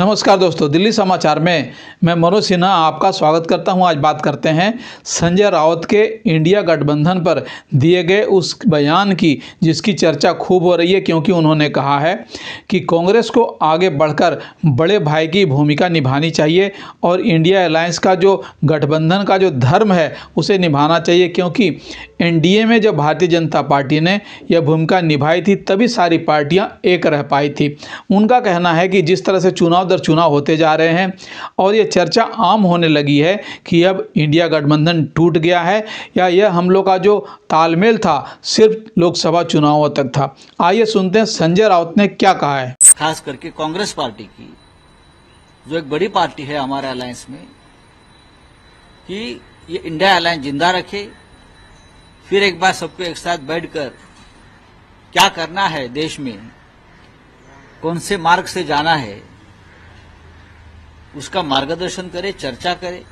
नमस्कार दोस्तों, दिल्ली समाचार में मैं मनोज सिन्हा आपका स्वागत करता हूं। आज बात करते हैं संजय राउत के इंडिया गठबंधन पर दिए गए उस बयान की जिसकी चर्चा खूब हो रही है, क्योंकि उन्होंने कहा है कि कांग्रेस को आगे बढ़कर बड़े भाई की भूमिका निभानी चाहिए और इंडिया अलायंस का जो गठबंधन का जो धर्म है उसे निभाना चाहिए, क्योंकि एनडीए में जब भारतीय जनता पार्टी ने यह भूमिका निभाई थी तभी सारी पार्टियां एक रह पाई थी। उनका कहना है कि जिस तरह से चुनाव दर चुनाव होते जा रहे हैं और ये चर्चा आम होने लगी है कि अब इंडिया गठबंधन टूट गया है या यह हम लोग का जो तालमेल था सिर्फ लोकसभा चुनावों तक था। आइए सुनते हैं संजय राउत ने क्या कहा है। खास करके कांग्रेस पार्टी की, जो एक बड़ी पार्टी है हमारे अलायंस में, कि ये इंडिया अलायंस जिंदा रखे, फिर एक बार सबको एक साथ बैठकर क्या करना है, देश में कौन से मार्ग से जाना है उसका मार्गदर्शन करे, चर्चा करे।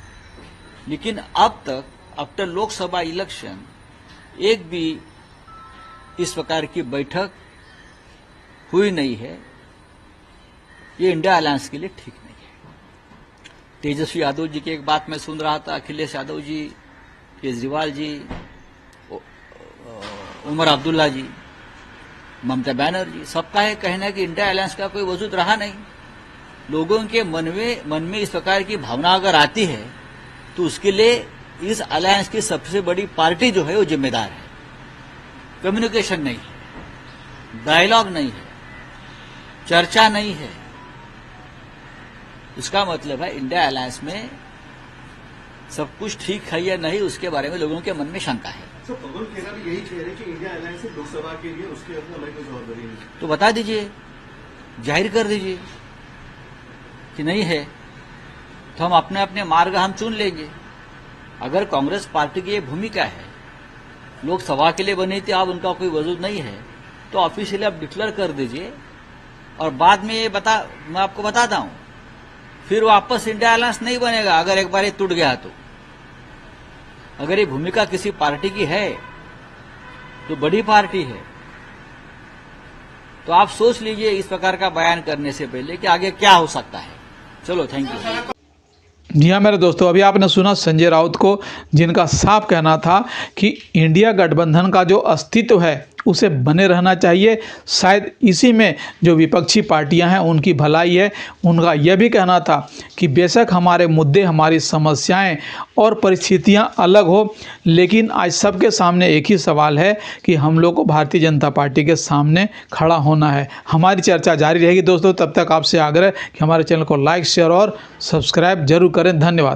लेकिन अब तक आफ्टर लोकसभा इलेक्शन एक भी इस प्रकार की बैठक हुई नहीं है। ये इंडिया अलायंस के लिए ठीक नहीं है। तेजस्वी यादव जी की एक बात मैं सुन रहा था, अखिलेश यादव जी, केजरीवाल जी, उमर अब्दुल्ला जी, ममता बनर्जी, सबका यह कहना है कि इंडिया अलायंस का कोई वजूद रहा नहीं। लोगों के मन में इस प्रकार की भावना अगर आती है तो उसके लिए इस अलायंस की सबसे बड़ी पार्टी जो है वो जिम्मेदार है। कम्युनिकेशन नहीं है, डायलॉग नहीं है, चर्चा नहीं है। इसका मतलब है इंडिया अलायंस में सब कुछ ठीक है या नहीं, उसके बारे में लोगों के मन में शंका है। तो पवन खेरा भी यही कह रहे हैं कि इंडिया अलायंस लोकसभा के लिए उसके अपना कोई जवाबदारी नहीं। तो बता दीजिए, जाहिर कर दीजिए कि नहीं है, तो हम अपने अपने मार्ग हम चुन लेंगे। अगर कांग्रेस पार्टी की ये भूमिका है, लोकसभा के लिए बनी थी, अब उनका कोई वजूद नहीं है, तो ऑफिशियली आप डिक्लेयर कर दीजिए और बाद में ये मैं आपको बताता हूं, फिर वापस इंडिया अलायंस नहीं बनेगा। अगर एक बार ये टूट गया तो, अगर ये भूमिका किसी पार्टी की है तो बड़ी पार्टी है, तो आप सोच लीजिए इस प्रकार का बयान करने से पहले कि आगे क्या हो सकता है। चलो, थैंक यू। जी हाँ मेरे दोस्तों, अभी आपने सुना संजय राउत को, जिनका साफ कहना था कि इंडिया गठबंधन का जो अस्तित्व है उसे बने रहना चाहिए। शायद इसी में जो विपक्षी पार्टियां हैं उनकी भलाई है। उनका यह भी कहना था कि बेशक हमारे मुद्दे, हमारी समस्याएं और परिस्थितियां अलग हो, लेकिन आज सबके सामने एक ही सवाल है कि हम लोग को भारतीय जनता पार्टी के सामने खड़ा होना है। हमारी चर्चा जारी रहेगी दोस्तों। तब तक आपसे आग्रह कि हमारे चैनल को लाइक, शेयर और सब्सक्राइब जरूर करें। धन्यवाद।